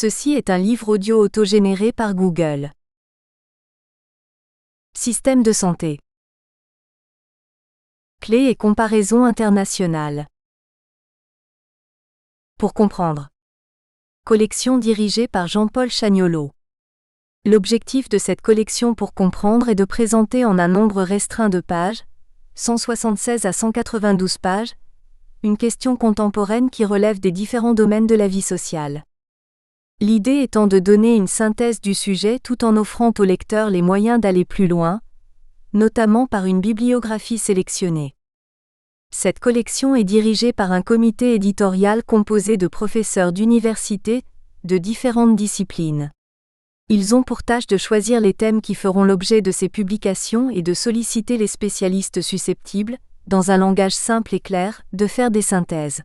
Ceci est un livre audio autogénéré par Google. Système de santé. Clés et comparaisons internationales. Pour comprendre. Collection dirigée par Jean-Paul Chagnolot. L'objectif de cette collection pour comprendre est de présenter en un nombre restreint de pages, 176 à 192 pages, une question contemporaine qui relève des différents domaines de la vie sociale. L'idée étant de donner une synthèse du sujet tout en offrant au lecteur les moyens d'aller plus loin, notamment par une bibliographie sélectionnée. Cette collection est dirigée par un comité éditorial composé de professeurs d'université, de différentes disciplines. Ils ont pour tâche de choisir les thèmes qui feront l'objet de ces publications et de solliciter les spécialistes susceptibles, dans un langage simple et clair, de faire des synthèses.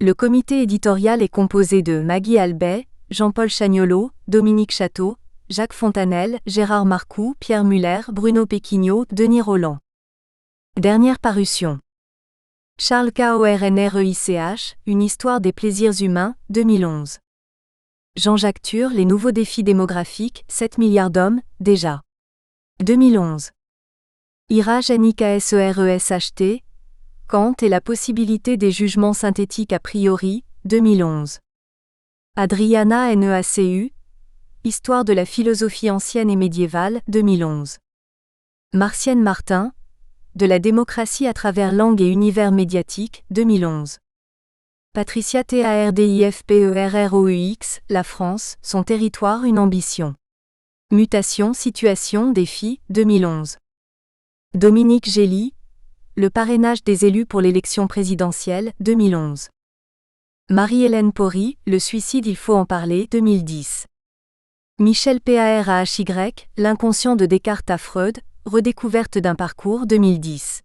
Le comité éditorial est composé de Maggie Albet, Jean-Paul Chagnolot, Dominique Château, Jacques Fontanelle, Gérard Marcoux, Pierre Muller, Bruno Péquignot, Denis Rolland. Dernière parution. Charles Kornreich, Une histoire des plaisirs humains, 2011. Jean-Jacques Thur, Les nouveaux défis démographiques, 7 milliards d'hommes, déjà. 2011. Ira Janica Seresht, Kant et la possibilité des jugements synthétiques a priori, 2011. Adriana Neacu, Histoire de la philosophie ancienne et médiévale, 2011. Martienne Martin, De la démocratie à travers langue et univers médiatique, 2011. Patricia Tardifperoux, La France, son territoire, une ambition. Mutation, situation, défi, 2011. Dominique Gély, Le parrainage des élus pour l'élection présidentielle, 2011. Marie-Hélène Pori, Le suicide il faut en parler, 2010. Michel Parhy, L'inconscient de Descartes à Freud, redécouverte d'un parcours, 2010.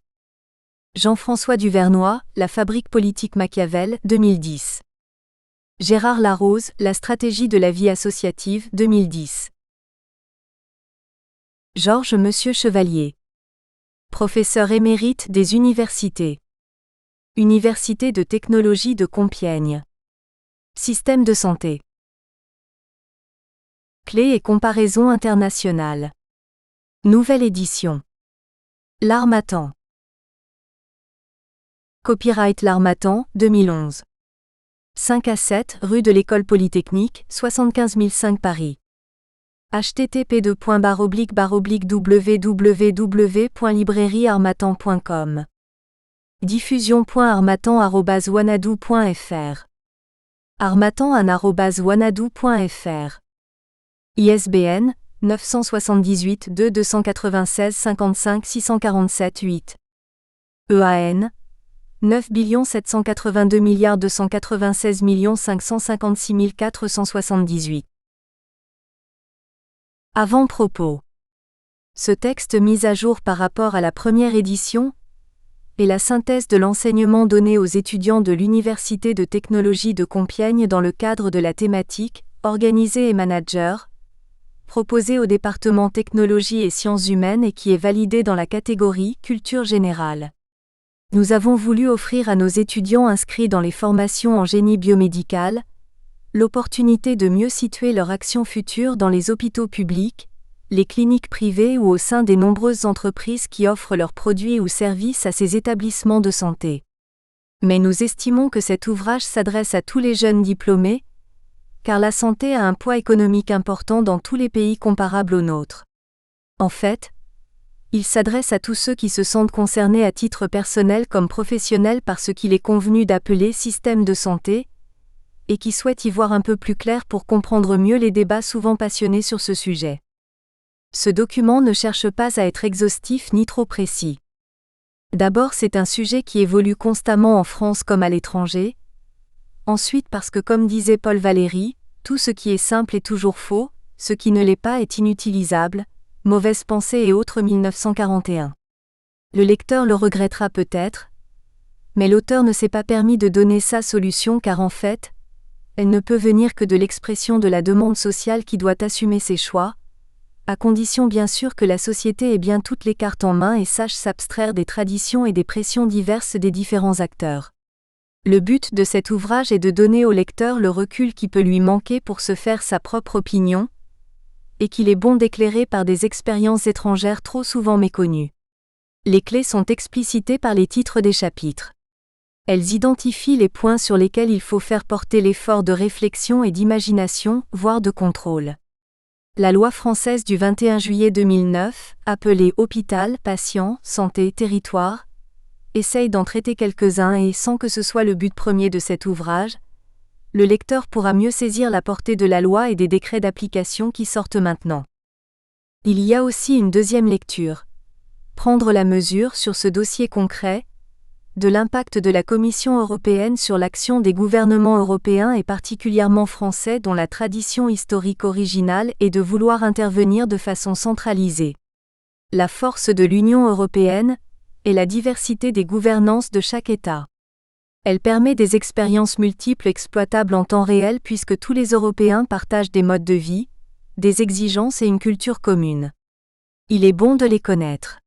Jean-François Duvernois, La fabrique politique Machiavel, 2010. Gérard Larose, La stratégie de la vie associative, 2010. Georges Monsieur Chevalier. Professeur émérite des universités. Université de technologie de Compiègne. Système de santé. Clés et comparaisons internationales. Nouvelle édition. L'Harmattan. Copyright L'Harmattan, 2011. 5 à 7, rue de l'École Polytechnique, 75 005 Paris. http://www.librairieharmattan.com. Diffusion.harmattan@wanadoo.fr. harmattan@wanadoo.fr. ISBN 978 2 296 55 647 8. EAN 9 782 296 556 478. Avant-propos. Ce texte mis à jour par rapport à la première édition est la synthèse de l'enseignement donné aux étudiants de l'Université de technologie de Compiègne dans le cadre de la thématique « Organisé et manager » proposée au département Technologie et Sciences humaines et qui est validée dans la catégorie « Culture générale ». Nous avons voulu offrir à nos étudiants inscrits dans les formations en génie biomédical l'opportunité de mieux situer leur action future dans les hôpitaux publics, les cliniques privées ou au sein des nombreuses entreprises qui offrent leurs produits ou services à ces établissements de santé. Mais nous estimons que cet ouvrage s'adresse à tous les jeunes diplômés, car la santé a un poids économique important dans tous les pays comparables aux nôtres. En fait, il s'adresse à tous ceux qui se sentent concernés à titre personnel comme professionnels par ce qu'il est convenu d'appeler système de santé, et qui souhaitent y voir un peu plus clair pour comprendre mieux les débats souvent passionnés sur ce sujet. Ce document ne cherche pas à être exhaustif ni trop précis. D'abord, c'est un sujet qui évolue constamment en France comme à l'étranger. Ensuite, parce que comme disait Paul Valéry, tout ce qui est simple est toujours faux, ce qui ne l'est pas est inutilisable, Mauvaise pensée et autres 1941. Le lecteur le regrettera peut-être, mais l'auteur ne s'est pas permis de donner sa solution car en fait, elle ne peut venir que de l'expression de la demande sociale qui doit assumer ses choix, à condition bien sûr que la société ait bien toutes les cartes en main et sache s'abstraire des traditions et des pressions diverses des différents acteurs. Le but de cet ouvrage est de donner au lecteur le recul qui peut lui manquer pour se faire sa propre opinion, et qu'il est bon d'éclairer par des expériences étrangères trop souvent méconnues. Les clés sont explicitées par les titres des chapitres. Elles identifient les points sur lesquels il faut faire porter l'effort de réflexion et d'imagination, voire de contrôle. La loi française du 21 juillet 2009, appelée Hôpital, Patient, Santé, Territoire, essaye d'en traiter quelques-uns et sans que ce soit le but premier de cet ouvrage, le lecteur pourra mieux saisir la portée de la loi et des décrets d'application qui sortent maintenant. Il y a aussi une deuxième lecture. Prendre la mesure sur ce dossier concret, de l'impact de la Commission européenne sur l'action des gouvernements européens et particulièrement français dont la tradition historique originale est de vouloir intervenir de façon centralisée. La force de l'Union européenne est la diversité des gouvernances de chaque État. Elle permet des expériences multiples exploitables en temps réel puisque tous les Européens partagent des modes de vie, des exigences et une culture commune. Il est bon de les connaître.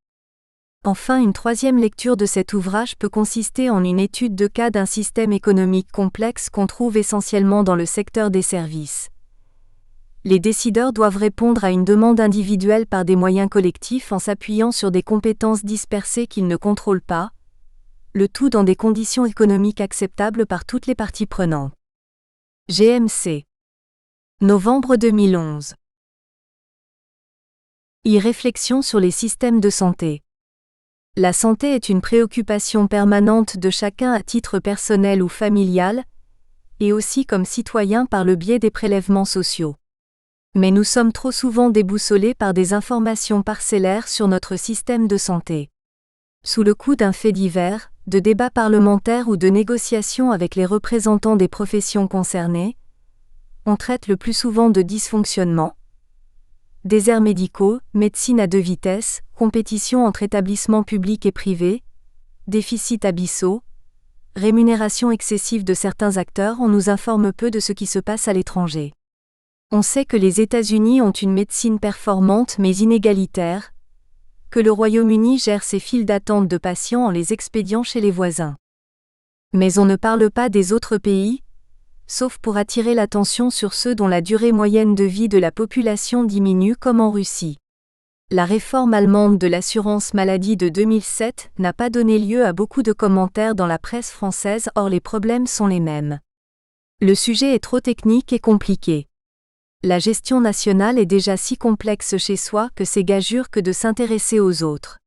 Enfin, une troisième lecture de cet ouvrage peut consister en une étude de cas d'un système économique complexe qu'on trouve essentiellement dans le secteur des services. Les décideurs doivent répondre à une demande individuelle par des moyens collectifs en s'appuyant sur des compétences dispersées qu'ils ne contrôlent pas, le tout dans des conditions économiques acceptables par toutes les parties prenantes. GMC. Novembre 2011. Réflexion sur les systèmes de santé. La santé est une préoccupation permanente de chacun à titre personnel ou familial, et aussi comme citoyen par le biais des prélèvements sociaux. Mais nous sommes trop souvent déboussolés par des informations parcellaires sur notre système de santé. Sous le coup d'un fait divers, de débats parlementaires ou de négociations avec les représentants des professions concernées, on traite le plus souvent de dysfonctionnements, déserts médicaux, médecine à deux vitesses, compétition entre établissements publics et privés, déficits abyssaux, rémunération excessive de certains acteurs. On nous informe peu de ce qui se passe à l'étranger. On sait que les États-Unis ont une médecine performante mais inégalitaire, que le Royaume-Uni gère ses files d'attente de patients en les expédiant chez les voisins. Mais on ne parle pas des autres pays, sauf pour attirer l'attention sur ceux dont la durée moyenne de vie de la population diminue comme en Russie. La réforme allemande de l'assurance maladie de 2007 n'a pas donné lieu à beaucoup de commentaires dans la presse française, or les problèmes sont les mêmes. Le sujet est trop technique et compliqué. La gestion nationale est déjà si complexe chez soi que c'est gageure que de s'intéresser aux autres.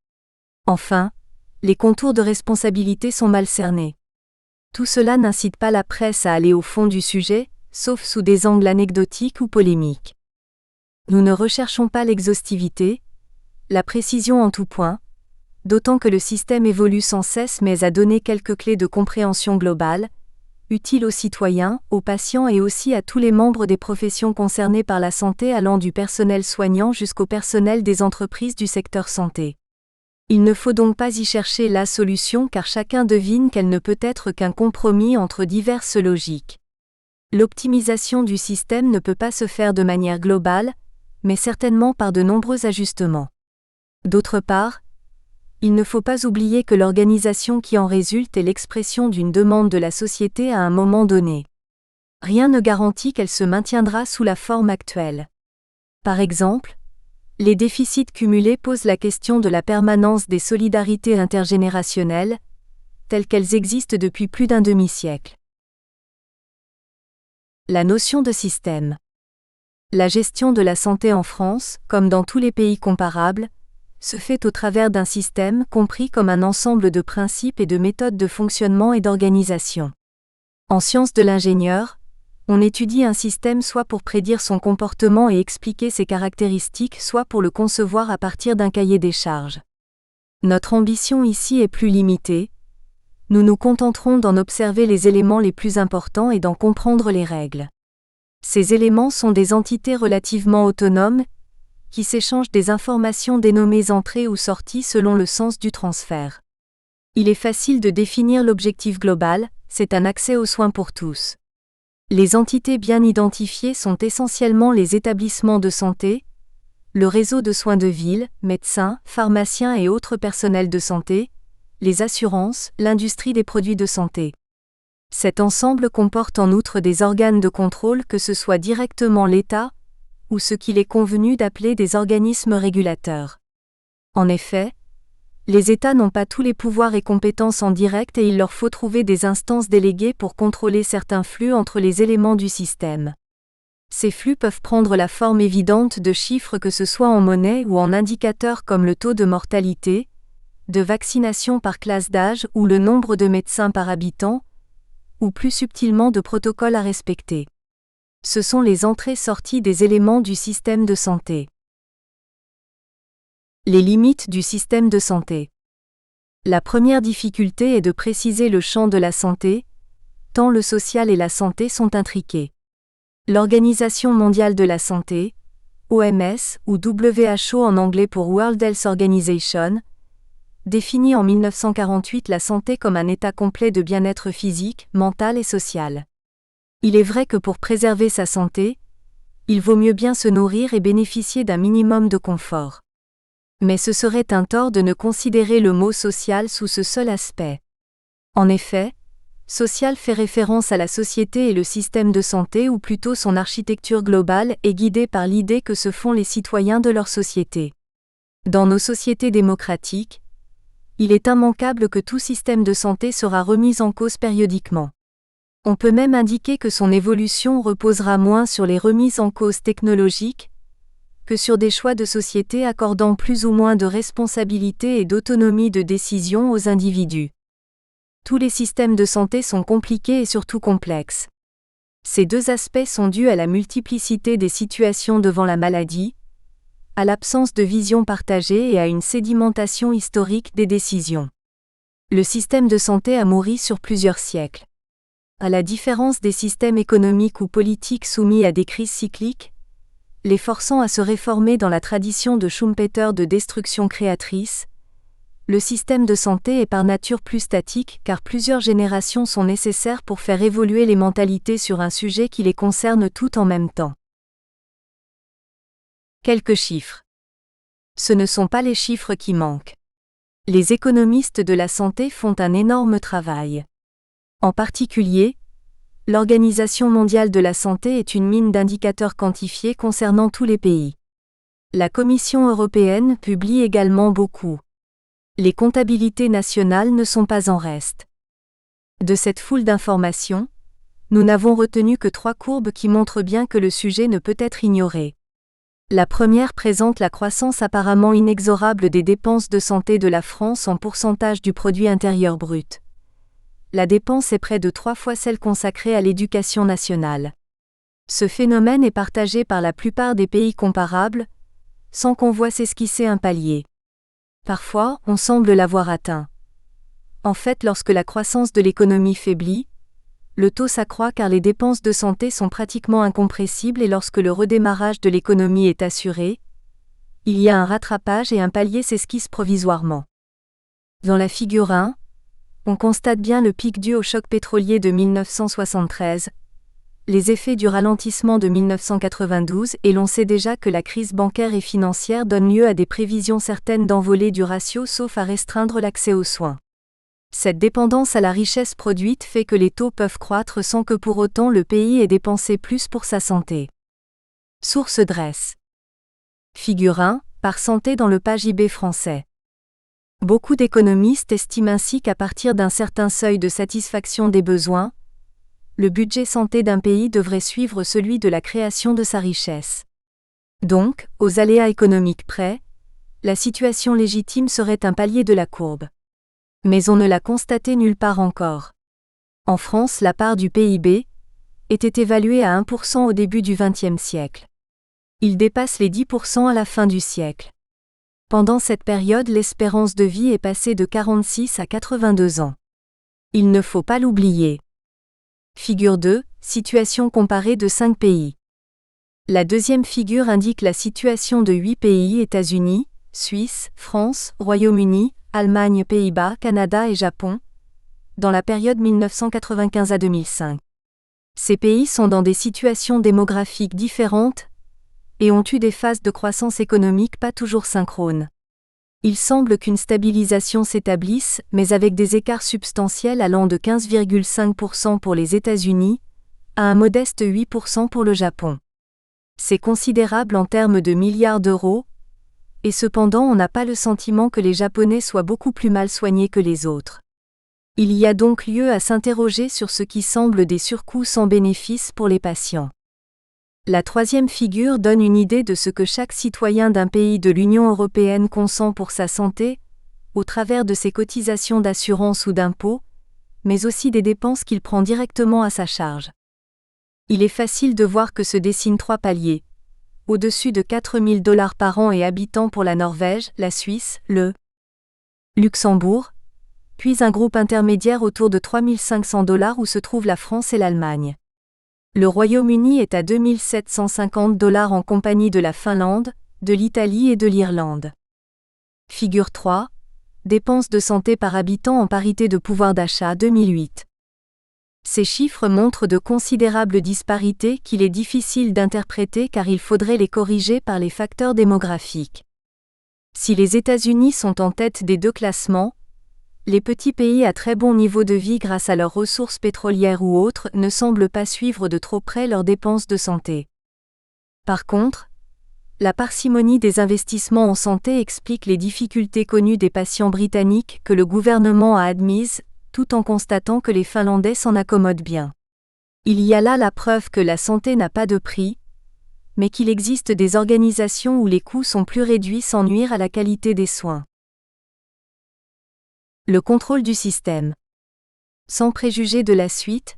Enfin, les contours de responsabilité sont mal cernés. Tout cela n'incite pas la presse à aller au fond du sujet, sauf sous des angles anecdotiques ou polémiques. Nous ne recherchons pas l'exhaustivité, la précision en tout point, d'autant que le système évolue sans cesse mais a donné quelques clés de compréhension globale, utiles aux citoyens, aux patients et aussi à tous les membres des professions concernées par la santé allant du personnel soignant jusqu'au personnel des entreprises du secteur santé. Il ne faut donc pas y chercher la solution car chacun devine qu'elle ne peut être qu'un compromis entre diverses logiques. L'optimisation du système ne peut pas se faire de manière globale, mais certainement par de nombreux ajustements. D'autre part, il ne faut pas oublier que l'organisation qui en résulte est l'expression d'une demande de la société à un moment donné. Rien ne garantit qu'elle se maintiendra sous la forme actuelle. Par exemple, les déficits cumulés posent la question de la permanence des solidarités intergénérationnelles, telles qu'elles existent depuis plus d'un demi-siècle. La notion de système. La gestion de la santé en France, comme dans tous les pays comparables, se fait au travers d'un système compris comme un ensemble de principes et de méthodes de fonctionnement et d'organisation. En sciences de l'ingénieur, on étudie un système soit pour prédire son comportement et expliquer ses caractéristiques, soit pour le concevoir à partir d'un cahier des charges. Notre ambition ici est plus limitée. Nous nous contenterons d'en observer les éléments les plus importants et d'en comprendre les règles. Ces éléments sont des entités relativement autonomes, qui s'échangent des informations dénommées entrées ou sorties selon le sens du transfert. Il est facile de définir l'objectif global, c'est un accès aux soins pour tous. Les entités bien identifiées sont essentiellement les établissements de santé, le réseau de soins de ville, médecins, pharmaciens et autres personnels de santé, les assurances, l'industrie des produits de santé. Cet ensemble comporte en outre des organes de contrôle, que ce soit directement l'État, ou ce qu'il est convenu d'appeler des organismes régulateurs. En effet, les États n'ont pas tous les pouvoirs et compétences en direct et il leur faut trouver des instances déléguées pour contrôler certains flux entre les éléments du système. Ces flux peuvent prendre la forme évidente de chiffres, que ce soit en monnaie ou en indicateurs comme le taux de mortalité, de vaccination par classe d'âge ou le nombre de médecins par habitant, ou plus subtilement de protocoles à respecter. Ce sont les entrées-sorties des éléments du système de santé. Les limites du système de santé. La première difficulté est de préciser le champ de la santé, tant le social et la santé sont intriqués. L'Organisation mondiale de la santé, OMS ou WHO en anglais pour World Health Organization, définit en 1948 la santé comme un état complet de bien-être physique, mental et social. Il est vrai que pour préserver sa santé, il vaut mieux bien se nourrir et bénéficier d'un minimum de confort. Mais ce serait un tort de ne considérer le mot social sous ce seul aspect. En effet, social fait référence à la société et le système de santé, ou plutôt son architecture globale, est guidée par l'idée que se font les citoyens de leur société. Dans nos sociétés démocratiques, il est immanquable que tout système de santé sera remis en cause périodiquement. On peut même indiquer que son évolution reposera moins sur les remises en cause technologiques que sur des choix de société accordant plus ou moins de responsabilité et d'autonomie de décision aux individus. Tous les systèmes de santé sont compliqués et surtout complexes. Ces deux aspects sont dus à la multiplicité des situations devant la maladie, à l'absence de vision partagée et à une sédimentation historique des décisions. Le système de santé a mûri sur plusieurs siècles. À la différence des systèmes économiques ou politiques soumis à des crises cycliques, les forçant à se réformer dans la tradition de Schumpeter de destruction créatrice, le système de santé est par nature plus statique car plusieurs générations sont nécessaires pour faire évoluer les mentalités sur un sujet qui les concerne toutes en même temps. Quelques chiffres. Ce ne sont pas les chiffres qui manquent. Les économistes de la santé font un énorme travail. En particulier, l'Organisation mondiale de la santé est une mine d'indicateurs quantifiés concernant tous les pays. La Commission européenne publie également beaucoup. Les comptabilités nationales ne sont pas en reste. De cette foule d'informations, nous n'avons retenu que 3 courbes qui montrent bien que le sujet ne peut être ignoré. La première présente la croissance apparemment inexorable des dépenses de santé de la France en pourcentage du produit intérieur brut. La dépense est près de 3 fois celle consacrée à l'éducation nationale. Ce phénomène est partagé par la plupart des pays comparables, sans qu'on voie s'esquisser un palier. Parfois, on semble l'avoir atteint. En fait, lorsque la croissance de l'économie faiblit, le taux s'accroît car les dépenses de santé sont pratiquement incompressibles et lorsque le redémarrage de l'économie est assuré, il y a un rattrapage et un palier s'esquisse provisoirement. Dans la figure 1, on constate bien le pic dû au choc pétrolier de 1973, les effets du ralentissement de 1992 et l'on sait déjà que la crise bancaire et financière donne lieu à des prévisions certaines d'envolée du ratio sauf à restreindre l'accès aux soins. Cette dépendance à la richesse produite fait que les taux peuvent croître sans que pour autant le pays ait dépensé plus pour sa santé. Source DRESS. Figure 1, par santé dans le PAGIB français. Beaucoup d'économistes estiment ainsi qu'à partir d'un certain seuil de satisfaction des besoins, le budget santé d'un pays devrait suivre celui de la création de sa richesse. Donc, aux aléas économiques près, la situation légitime serait un palier de la courbe. Mais on ne l'a constaté nulle part encore. En France, la part du PIB était évaluée à 1% au début du XXe siècle. Il dépasse les 10% à la fin du siècle. Pendant cette période, l'espérance de vie est passée de 46 à 82 ans. Il ne faut pas l'oublier. Figure 2, situation comparée de 5 pays. La deuxième figure indique la situation de 8 pays: États-Unis, Suisse, France, Royaume-Uni, Allemagne, Pays-Bas, Canada et Japon, dans la période 1995 à 2005. Ces pays sont dans des situations démographiques différentes et ont eu des phases de croissance économique pas toujours synchrones. Il semble qu'une stabilisation s'établisse, mais avec des écarts substantiels allant de 15,5% pour les États-Unis à un modeste 8% pour le Japon. C'est considérable en termes de milliards d'euros, et cependant on n'a pas le sentiment que les Japonais soient beaucoup plus mal soignés que les autres. Il y a donc lieu à s'interroger sur ce qui semble des surcoûts sans bénéfice pour les patients. La troisième figure donne une idée de ce que chaque citoyen d'un pays de l'Union européenne consent pour sa santé, au travers de ses cotisations d'assurance ou d'impôts, mais aussi des dépenses qu'il prend directement à sa charge. Il est facile de voir que se dessinent 3 paliers. Au-dessus de 4 000 $ par an et habitants pour la Norvège, la Suisse, le Luxembourg, puis un groupe intermédiaire autour de 3 500 $ où se trouvent la France et l'Allemagne. Le Royaume-Uni est à 2 750 $ en compagnie de la Finlande, de l'Italie et de l'Irlande. Figure 3. Dépenses de santé par habitant en parité de pouvoir d'achat 2008. Ces chiffres montrent de considérables disparités qu'il est difficile d'interpréter car il faudrait les corriger par les facteurs démographiques. Si les États-Unis sont en tête des 2 classements, les petits pays à très bon niveau de vie grâce à leurs ressources pétrolières ou autres ne semblent pas suivre de trop près leurs dépenses de santé. Par contre, la parcimonie des investissements en santé explique les difficultés connues des patients britanniques que le gouvernement a admises, tout en constatant que les Finlandais s'en accommodent bien. Il y a là la preuve que la santé n'a pas de prix, mais qu'il existe des organisations où les coûts sont plus réduits sans nuire à la qualité des soins. Le contrôle du système. Sans préjuger de la suite,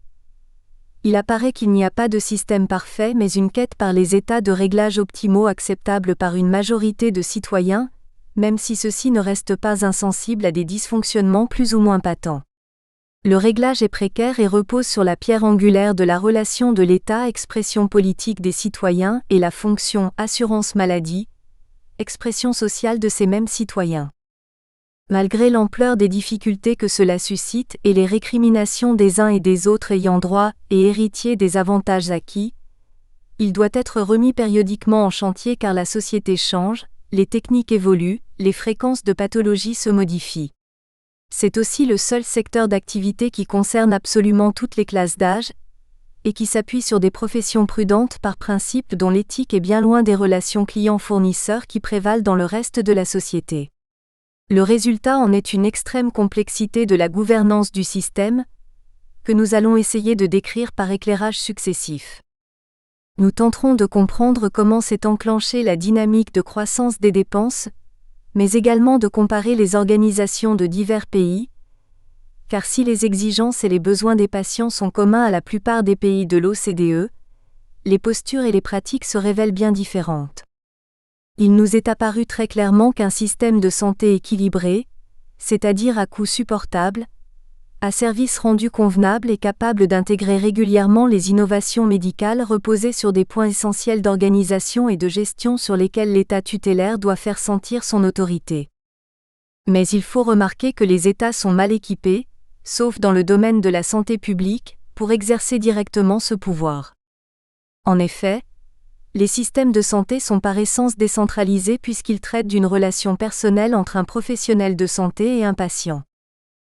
il apparaît qu'il n'y a pas de système parfait mais une quête par les états de réglage optimaux acceptables par une majorité de citoyens, même si ceux-ci ne restent pas insensibles à des dysfonctionnements plus ou moins patents. Le réglage est précaire et repose sur la pierre angulaire de la relation de l'État, expression politique des citoyens, et la fonction assurance maladie, expression sociale de ces mêmes citoyens. Malgré l'ampleur des difficultés que cela suscite et les récriminations des uns et des autres ayant droit et héritiers des avantages acquis, il doit être remis périodiquement en chantier car la société change, les techniques évoluent, les fréquences de pathologie se modifient. C'est aussi le seul secteur d'activité qui concerne absolument toutes les classes d'âge, et qui s'appuie sur des professions prudentes par principe dont l'éthique est bien loin des relations clients-fournisseurs qui prévalent dans le reste de la société. Le résultat en est une extrême complexité de la gouvernance du système, que nous allons essayer de décrire par éclairage successif. Nous tenterons de comprendre comment s'est enclenchée la dynamique de croissance des dépenses, mais également de comparer les organisations de divers pays, car si les exigences et les besoins des patients sont communs à la plupart des pays de l'OCDE, les postures et les pratiques se révèlent bien différentes. Il nous est apparu très clairement qu'un système de santé équilibré, c'est-à-dire à coût supportable, à service rendu convenable et capable d'intégrer régulièrement les innovations médicales reposait sur des points essentiels d'organisation et de gestion sur lesquels l'État tutélaire doit faire sentir son autorité. Mais il faut remarquer que les États sont mal équipés, sauf dans le domaine de la santé publique, pour exercer directement ce pouvoir. En effet, les systèmes de santé sont par essence décentralisés puisqu'ils traitent d'une relation personnelle entre un professionnel de santé et un patient.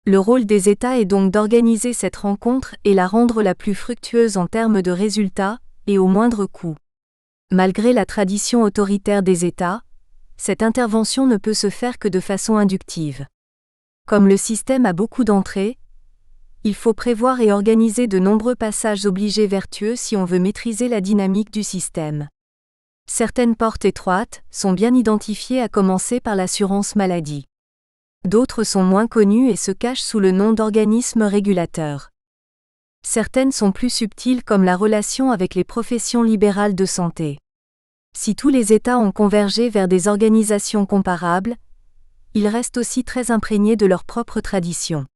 Le rôle des États est donc d'organiser cette rencontre et la rendre la plus fructueuse en termes de résultats, et au moindre coût. Malgré la tradition autoritaire des États, cette intervention ne peut se faire que de façon inductive. Comme le système a beaucoup d'entrées, il faut prévoir et organiser de nombreux passages obligés vertueux si on veut maîtriser la dynamique du système. Certaines portes étroites sont bien identifiées à commencer par l'assurance maladie. D'autres sont moins connues et se cachent sous le nom d'organismes régulateurs. Certaines sont plus subtiles comme la relation avec les professions libérales de santé. Si tous les États ont convergé vers des organisations comparables, ils restent aussi très imprégnés de leurs propres traditions.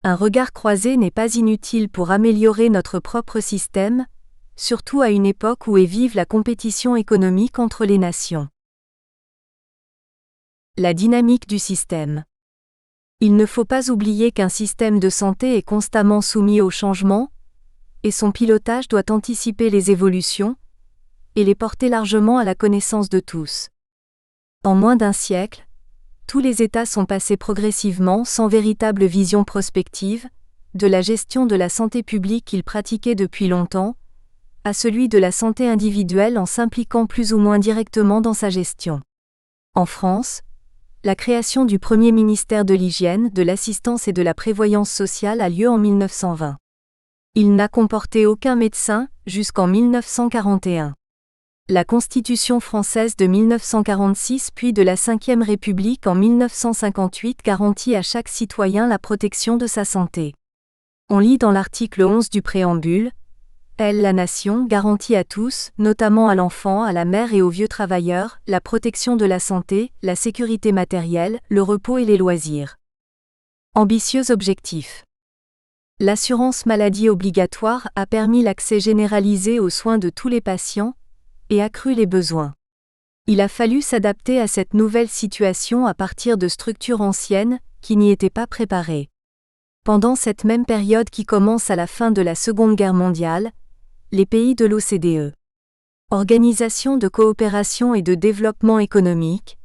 Un regard croisé n'est pas inutile pour améliorer notre propre système, surtout à une époque où est vive la compétition économique entre les nations. La dynamique du système. Il ne faut pas oublier qu'un système de santé est constamment soumis au changement, et son pilotage doit anticiper les évolutions, et les porter largement à la connaissance de tous. En moins d'un siècle, Tous les États sont passés progressivement, sans véritable vision prospective, de la gestion de la santé publique qu'ils pratiquaient depuis longtemps, à celui de la santé individuelle en s'impliquant plus ou moins directement dans sa gestion. En France, la création du premier ministère de l'Hygiène, de l'Assistance et de la Prévoyance sociale a lieu en 1920. Il n'a comporté aucun médecin jusqu'en 1941. La Constitution française de 1946 puis de la Ve République en 1958 garantit à chaque citoyen la protection de sa santé. On lit dans l'article 11 du préambule, la nation garantit à tous, notamment à l'enfant, à la mère et aux vieux travailleurs, la protection de la santé, la sécurité matérielle, le repos et les loisirs. Ambitieux objectif. L'assurance maladie obligatoire a permis l'accès généralisé aux soins de tous les patients et accru les besoins. Il a fallu s'adapter à cette nouvelle situation à partir de structures anciennes qui n'y étaient pas préparées. Pendant cette même période qui commence à la fin de la Seconde Guerre mondiale, les pays de l'OCDE, Organisation de coopération et de développement économique,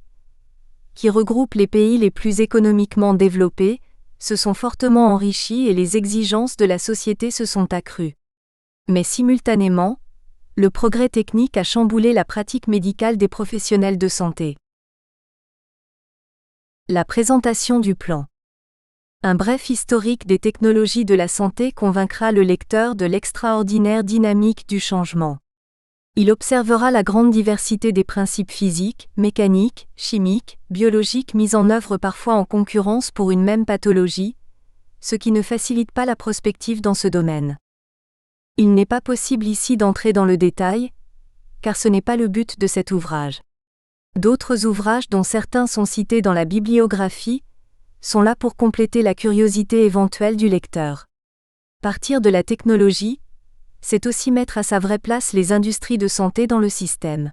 qui regroupe les pays les plus économiquement développés, se sont fortement enrichis et les exigences de la société se sont accrues. Mais simultanément, le progrès technique a chamboulé la pratique médicale des professionnels de santé. La présentation du plan. Un bref historique des technologies de la santé convaincra le lecteur de l'extraordinaire dynamique du changement. Il observera la grande diversité des principes physiques, mécaniques, chimiques, biologiques mis en œuvre parfois en concurrence pour une même pathologie, ce qui ne facilite pas la prospective dans ce domaine. Il n'est pas possible ici d'entrer dans le détail, car ce n'est pas le but de cet ouvrage. D'autres ouvrages dont certains sont cités dans la bibliographie, sont là pour compléter la curiosité éventuelle du lecteur. Partir de la technologie, c'est aussi mettre à sa vraie place les industries de santé dans le système.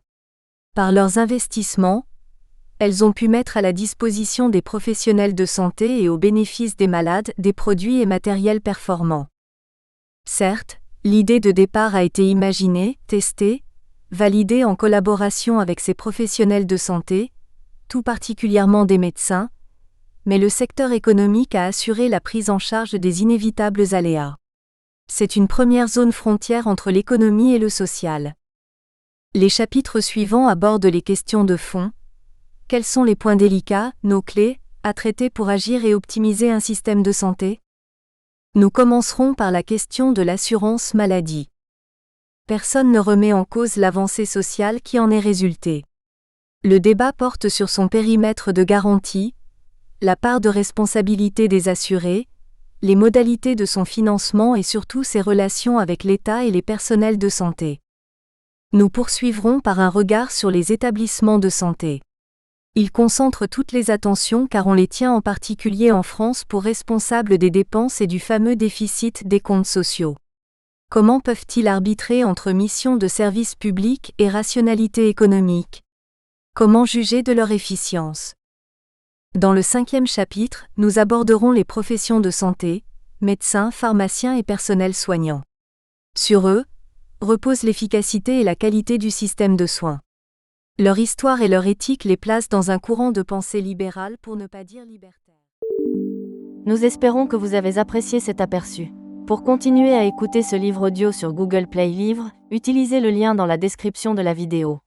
Par leurs investissements, elles ont pu mettre à la disposition des professionnels de santé et au bénéfice des malades des produits et matériels performants. Certes, l'idée de départ a été imaginée, testée, validée en collaboration avec ces professionnels de santé, tout particulièrement des médecins, mais le secteur économique a assuré la prise en charge des inévitables aléas. C'est une première zone frontière entre l'économie et le social. Les chapitres suivants abordent les questions de fond. Quels sont les points délicats, nos clés, à traiter pour agir et optimiser un système de santé ? Nous commencerons par la question de l'assurance maladie. Personne ne remet en cause l'avancée sociale qui en est résultée. Le débat porte sur son périmètre de garantie, la part de responsabilité des assurés, les modalités de son financement et surtout ses relations avec l'État et les personnels de santé. Nous poursuivrons par un regard sur les établissements de santé. Ils concentrent toutes les attentions car on les tient en particulier en France pour responsables des dépenses et du fameux déficit des comptes sociaux. Comment peuvent-ils arbitrer entre mission de service public et rationalité économique ? Comment juger de leur efficience ? Dans le 5e chapitre, nous aborderons les professions de santé, médecins, pharmaciens et personnels soignants. Sur eux, repose l'efficacité et la qualité du système de soins. Leur histoire et leur éthique les placent dans un courant de pensée libéral pour ne pas dire libertaire. Nous espérons que vous avez apprécié cet aperçu. Pour continuer à écouter ce livre audio sur Google Play Livres, utilisez le lien dans la description de la vidéo.